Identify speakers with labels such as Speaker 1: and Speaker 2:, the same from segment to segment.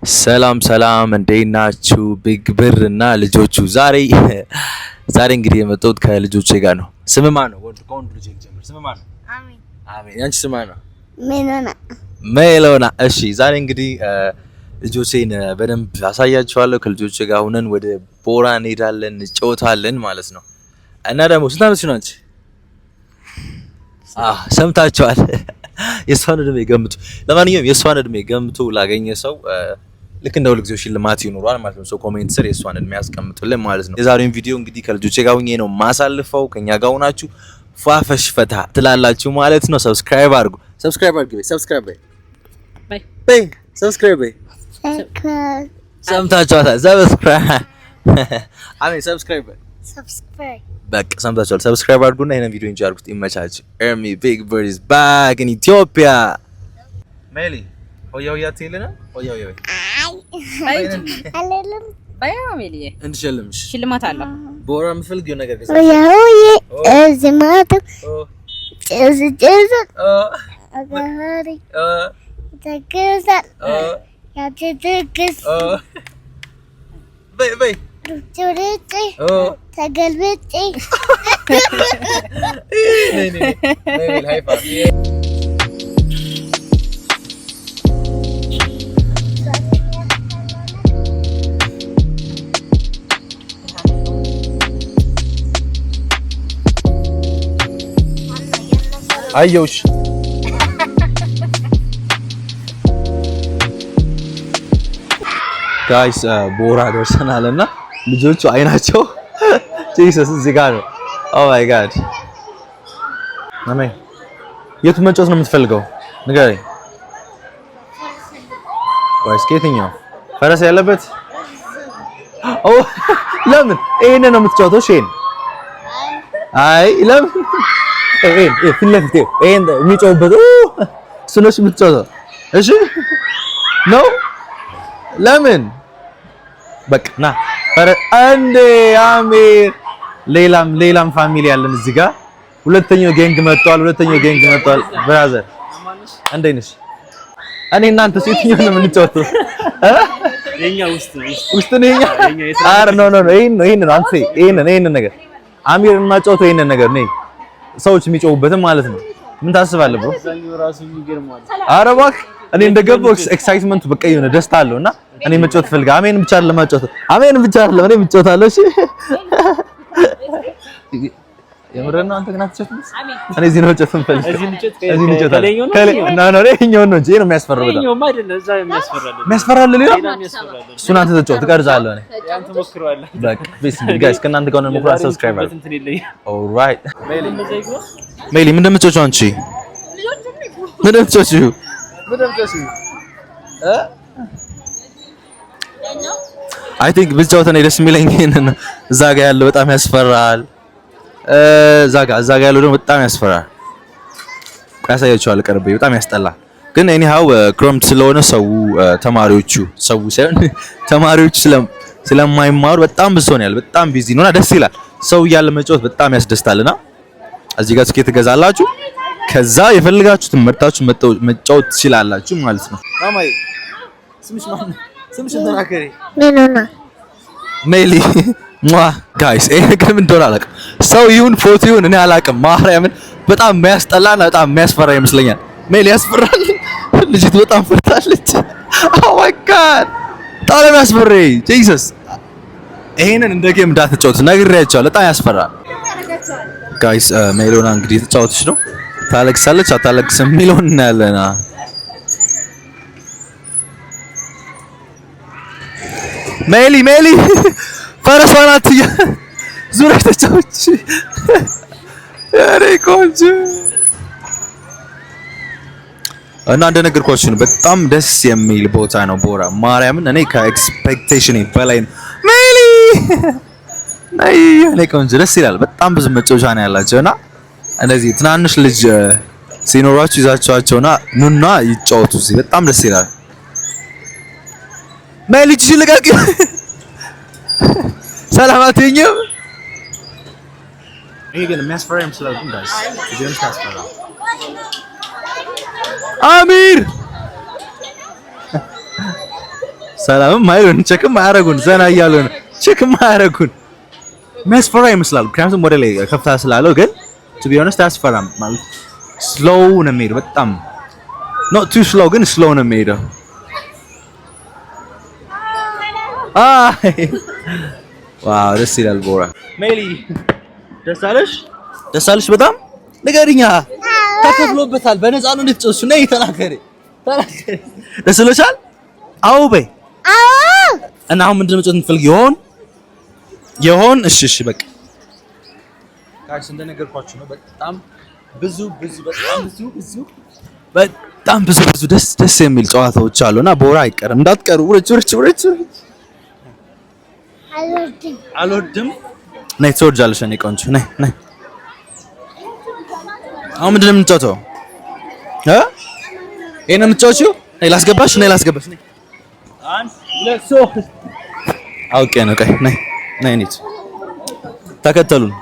Speaker 1: ሰላም ሰላም እንዴት ናችሁ? ቢግ ብር እና ልጆቹ ዛሬ እንግዲህ የመጣሁት ከልጆቼ ጋር ነው። ስም ማን ነው? ከወንድ ልጅ ልጀምር። ስም ማን ነው? አሜን። አሜን። ያንቺ ስም ማን ነው? ሜሎና። እሺ ዛሬ እንግዲህ ልጆቼን በደንብ አሳያችኋለሁ። ከልጆቼ ጋር ሆነን ወደ ቦራ እንሄዳለን፣ እንጫወታለን ማለት ነው። እና ደግሞ ስንት ዓመትሽ ነው አንቺ? ሰምታችኋል። የሷን እድሜ ገምቱ። ለማንኛውም የሷን እድሜ ገምቱ ላገኘ ሰው ልክ እንደ ሁልጊዜው ሽልማት ይኖራል ማለት ነው። ሰው ኮሜንት ስር የሷን እድሜ ያስቀምጡልን ማለት ነው። የዛሬውን ቪዲዮ እንግዲህ ከልጆቼ ጋር ሆኜ ነው ማሳልፈው። ከኛ ጋር ሆናችሁ ፏፈሽ ፈታ ትላላችሁ ማለት ነው። ሰብስክራይብ አድርጉ። ሰብስክራይብ አድርጉ። ሰብስክራይብ በይ። ሰብስክራይብ በይ። ሰምታችኋል። አሜን። ሰብስክራይብ በይ። በቃ ሰምታችኋል። ሰብስክራይብ አድርጉና ይሄንን ቪዲዮ እንጂ አድርጉት። ይመቻችሁ። ኤርሚ ቢግ ብር ኢዝ ባክ ኢን ኢትዮጵያ። ሜሊ ሆያ ሆያ ትይልና ሆያ ሆያ አይ አለለም ባያ ሜሊ እንድሸልምሽ ሽልማት አለ። ቦራ የምፈልገው ነገር ገዛ ሆያ ሆያ እዝማት ጭዝ አጋሪ ተከዛል ያተተከስ በይ ጩርጭ ተገልብጭ ነይ ሃይፋ አየውሽ ጋይስ ቦራ ደርሰናልና ልጆቹ አይናቸው ጂሰስ እዚህ ጋር ነው። ኦ ማይ ጋድ አሜን። የቱ መጫወት ነው የምትፈልገው? ንገረኝ ጋይስ። ከየትኛው ፈረስ ያለበት? ኦ ለምን ይሄን ነው የምትጫወተው? እሺ አይ ለምን ይሄን ፊት ለፊት ይሄን የሚጫወበት እሱ ነው የምትጫወተው? እሺ ነው ለምን? በቃ ና አንዴ አሜር። ሌላም ፋሚሊ ያለን እዚህ ጋር ሁለተኛው ጌንግ መጥቷል። ብራዘር እንዴት ነሽ? እኔ እናንተ የትኛው ነው የምንጫወተው? የኛ ውስጥ ነው የኛ። አረ ኖ ይሄን ነው አንተ ይሄን ነገር አሚር የማጫወተው ይሄን ነገር ነኝ። ሰዎች የሚጮሁበትም ማለት ነው። ምን ታስባለህ ብሮ? አረ እባክህ እኔ እንደገባው ኤክሳይትመንቱ በቃ የሆነ ደስታ አለውና እኔ መጫወት ፈልጋ አሜን ብቻ አይደለም ማጫወት አሜን ብቻ አይደለም እኔ መጫወታለሁ። እሺ የምረና አንተ ግን አትጫወትም? እኔ እዚህ ነው መጫወት ፈልጋ እዚህ እንጫወታለሁ። ነው ይሄኛውን ነው እንጂ ነው የሚያስፈራው። ይሄኛውማ አይደለም እዛ የሚያስፈራል ሌላ እሱን አንተ ተጫወት ትቀርጻለህ። እኔ አንተ ሞክረዋለህ። በቃ ቢስ ጋይስ ከእናንተ ጋር ነው ሞክራ ሰብስክራይብ አድርጉ። ኦልራይት ሜሊ ምን እንደምትጫወቺው አንቺ? ምን እንደምትጫወቺው? አይ ቲንክ ብቻውተን ደስ የሚለኝ ነው። እዛ ጋር ያለው በጣም ያስፈራል። እዛ ጋር ያለው ደግሞ በጣም ያስፈራል። ያሳያችኋል ቀርቤ በጣም ያስጠላል። ግን ኤኒሃው ክረምት ስለሆነ ተማሪዎቹ ስለማይማሩ በጣም ብዙ ነው ያለው። በጣም ቢዚ ነውና ደስ ይላል። ሰው እያለ መጫወት በጣም ያስደስታልና እዚህ ጋር ትኬት ትገዛላችሁ። ከዛ የፈልጋችሁትን መርጣችሁ መጫወት ትችላላችሁ ማለት ነው። ማማዬ ስምሽ ማን ነው? ስምሽ ተናገሪ። ሜሊ ጋይስ ይሄ ነገር ምን እንደሆነ አላውቅም። ሰው ይሁን ፎቶ ይሁን እኔ አላውቅም። ማርያምን በጣም የሚያስጠላና በጣም የሚያስፈራ ይመስለኛል። ሜሊ ያስፈራል። ልጅቱ በጣም ፈርታለች። ኦ ማይ ጋድ በጣም ያስፈራ ጂሰስ። ይሄንን እንደ ጌም እንዳትጫወቱ ነግሬያቸዋለሁ። በጣም ያስፈራል ጋይስ። ሜሎና እንግዲህ ተጫወተች ነው። ታለቅሳለች አታለቅስም የሚለውን እናያለና ሜሊ ፈረሷ ናት። ዙረሽ ተጫወች። አሬ ቆንጆ እና እንደነገርኳችሁ ነው በጣም ደስ የሚል ቦታ ነው ቦራ። ማርያምን እኔ ከኤክስፔክቴሽን በላይ ነው። ሜሊ እኔ ቆንጆ ደስ ይላል። በጣም ብዙ መጫወቻ ነው ያላቸውና እንደዚህ ትናንሽ ልጅ ሲኖራችሁ ይዛቸዋቸውና ኑና ይጫወቱ። እዚህ በጣም ደስ ይላል። ሜሊ ልጅ ልቀቂ። ሰላም አትይኝም? ይሄ ግን የሚያስፈራ ይመስላል ጋይስ። ጀምስ ታስፈራ አሚር ሰላምም አይሉን ቼክም አያረጉን ዘና እያሉ ነው ቼክም አያረጉን የሚያስፈራ ይመስላል ምክንያቱም ወደ ላይ ከፍታ ስላለው ግን to be honest አያስፈራም ማለት slow ነው የሚሄደው በጣም not too slow ግን slow ነው የሚሄደው ዋው ደስ ይላል ቦራ ሜሊ ደስ አለሽ በጣም ንገሪኛ ተከፍሎበታል በነፃ ነው እንድትጨርሱ ነይ ተናገሪ ደስ ይለሻል አዎ በይ አዎ እና አሁን ምንድነው መጫወት የምትፈልጊው ይሆን እሺ በቃ ጋይስ እንደነገርኳችሁ ነው በጣም ብዙ ደስ የሚል ጨዋታዎች አሉና ቦራ አይቀርም እንዳትቀሩ ውረጭ አልወድም ነይ ትወርጃለሽ እኔ ቆንጆ ነይ አሁን ምንድነው የምንጫወተው ይሄን የምትጫወቺው ነይ ላስገባሽ ነይ አንድ ሁለት ሶስት አውቄ ነው ቆይ ነይ እንሂድ ተከተሉን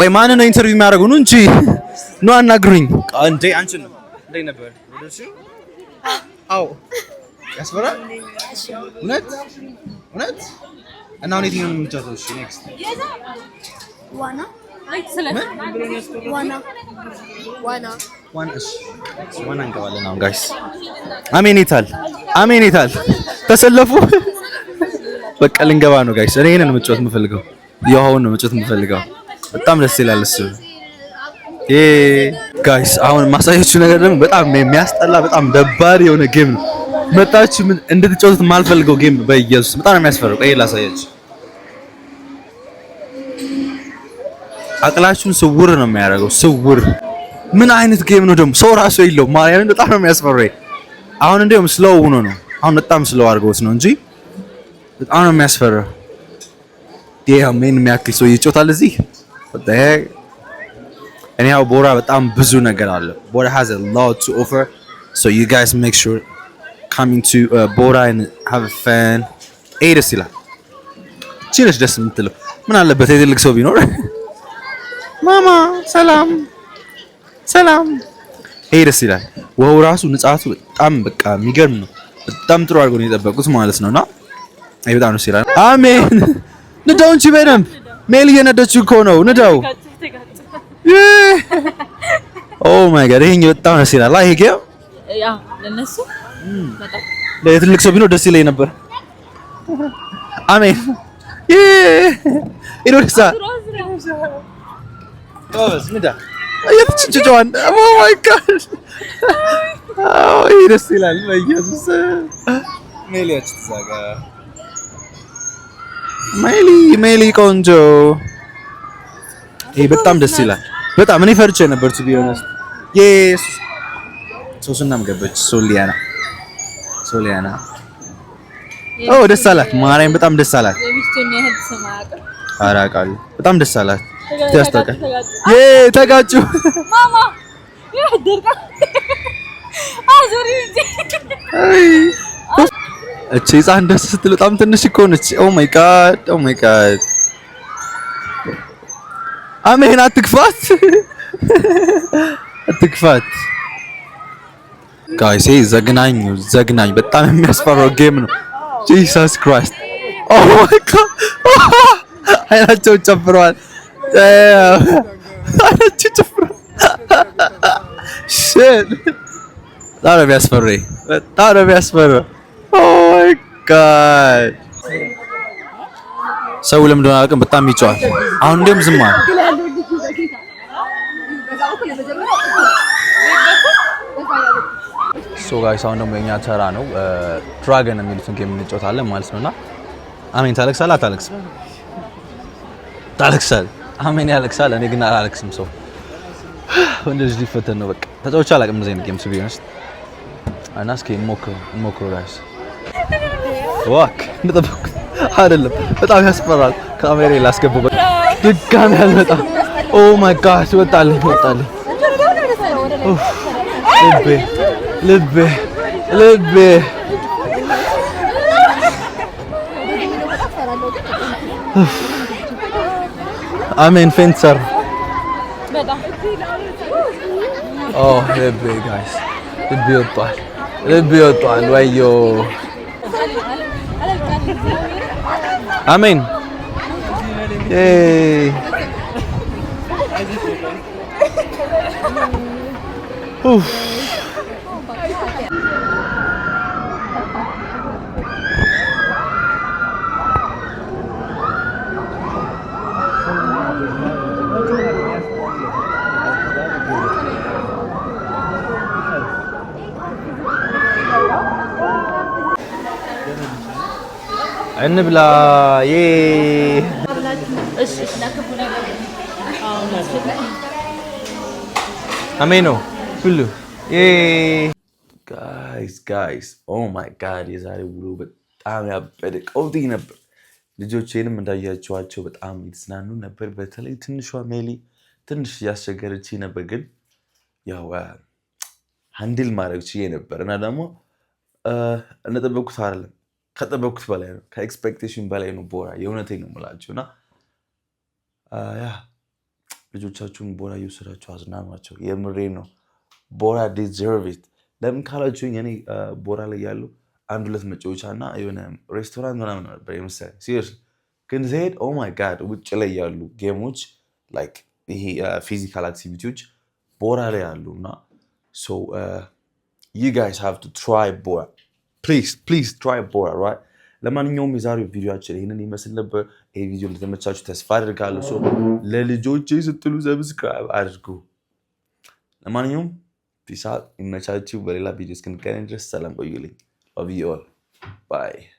Speaker 1: ወይ ማን ነው ኢንተርቪው የሚያደርገው ነው እንጂ ነው አናግሩኝ እንዴ አንቺ ነው እንዴ ነበር ወደሱ አው ያስፈራል እውነት እና አሁን የትኛውን የምንጫወተው እሺ ኔክስት ዋና እንገባለን አሁን ጋይስ አሜኒታል ተሰለፉ በቃ ልንገባ ነው ጋይስ እኔ ነኝ መጫወት የምፈልገው ይሄውን ነው መጫወት የምፈልገው በጣም ደስ ይላል እሱ ጋይስ አሁን ማሳያችሁ ነገር ደግሞ በጣም የሚያስጠላ በጣም ደባሪ የሆነ ጌም ነው መጣችሁ ምን እንድትጫወቱት የማልፈልገው ጌም በኢየሱስ በጣም የሚያስፈራው ይሄ ላሳያችሁ አቅላችሁን ስውር ነው የሚያደርገው ስውር ምን አይነት ጌም ነው ደግሞ ሰው ራሱ የለውም ማርያምን በጣም ነው የሚያስፈራው አሁን እንደውም ስሎው ሆኖ ነው አሁን በጣም ስሎው አድርገውት ነው እንጂ በጣም ነው የሚያስፈራው ምን የሚያክል ሰው ይጫወታል እዚህ anyhow ቦራ በጣም ብዙ ነገር አለ ቦራ has a lot to offer so you guys make sure coming to ቦራ and have fun ደስ ይላል ቺለሽ ደስ የምትለው ምን አለበት የትልቅ ሰው ቢኖር ማማ ሰላም ደስ ይላል ወው ራሱ ንጻቱ በጣም በቃ የሚገርም ነው በጣም ጥሩ አድርገው ነው የጠበቁት ማለት ነውና በጣም ነው ይላል አሜን ንዳው እንጂ በደንብ ሜል እየነዳችሁ እኮ ነው ንዳው ኦ ማይ ጋድ ይሄኛው በጣም ነው ይላል ይሄ ጌም ያ ለነሱ በጣም ለትልቅ ሰው ቢኖር ደስ ይለኝ ነበር አሜን ይሮሳ ንዳ እየተጭጫዋን ኦ ማይ ጋድ ይሄ ደስ ይላል በኢየሱስ ሜሊያች ተዛጋ ሜሊ ቆንጆ ይሄ በጣም ደስ ይላል በጣም እኔ ፈርቼ ነበር to be honest ኢየሱስ ሶስናም ገበች ሶሊያና ደስ አላት ማርያም በጣም ደስ አላት አራቃሉ በጣም ደስ አላት ያስታውቃል ተጋጩ ማማ ይደርቃ አዙሪ እቺ ህፃን ደስ ስትል በጣም ትንሽ እኮ ነች ኦ ማይ ጋድ አሜን አትግፋት ጋይስ ዘግናኝ በጣም የሚያስፈራው ጌም ነው ጂሰስ ክራይስት ኦ ማይ ጋድ አይናቸው ጨፍረዋል shit በጣም ነው የሚያስፈራው oh my god ሰው ለምን እንደሆነ አላውቅም በጣም ይጫዋል አሁን እንደም ዝም አለ ሶ ጋይስ አሁን ደግሞ የኛ ተራ ነው ድራገን የሚሉትን ጌም እንጫወታለን ማለት ነውና አሜን ታለቅሳለህ አሜን ያለቅሳል እኔ ግን አላለቅስም ሰው እንደዚህ ሊፈተን ነው በቃ ተጫውቼ አላውቅም እንደዚህ አይነት ጌም ቢሆንስ እና እስኪ እንሞክረው ጋይስ ዋክ እንደጠበኩት አይደለም በጣም ያስፈራል ካሜራ ላስገባው ድጋሚ አልመጣም ኦ ማይ ጋድ ወጣልኝ ልቤ አሜን ፌንሰር ኦ ልቤ ጋይስ ልቤ ወጣል ወዮ አሜን እንብላ አሜኖ ሁሉ ጋይስ ኦ ማይ ጋድ የዛሬ ውሎ በጣም ያበደ ቀውጢ ነበር። ልጆቼንም እንዳያቸዋቸው በጣም የተዝናኑ ነበር። በተለይ ትንሿ ሜሊ ትንሽ እያስቸገረች ነበር፣ ግን ያው ሃንድል ማድረግ ችዬ ነበር እና ደግሞ እንደጠበቅኩት አይደለም ከጠበቅኩት በላይ ነው። ከኤክስፔክቴሽን በላይ ነው። ቦራ የእውነቴን ነው የምላችሁ እና ያ ልጆቻችሁን ቦራ እየወሰዳችሁ አዝናኗቸው። የምሬን ነው። ቦራ ዲዘርቭ ኢት። ለምን ካላችሁኝ እኔ ቦራ ላይ ያለው 1-2 መጫወቻ እና የሆነ ሬስቶራንት ምናምን ነበር የመሰለኝ ሲሪየስሊ። ግን ዜድ ኦ ማይ ጋድ ውጭ ላይ ያሉ ጌሞች ላይክ ይሄ ፊዚካል አክቲቪቲዎች ቦራ ላይ ያሉ እና ሶ you guys have to try ቦራ please try ቦራ right። ለማንኛውም የዛሬው ቪዲዮአችን ይሄንን ይመስል ነበር። ይሄ ቪዲዮ እንደተመቻችሁ ተስፋ አድርጋለሁ። ሶ ለልጆቼ ስትሉ ሰብስክራይብ አድርጉ። ለማንኛውም ፒስ አውት። ይመቻችሁ። በሌላ ቪዲዮ እስክንገናኝ ድረስ ሰላም ቆዩልኝ። love you all. Bye.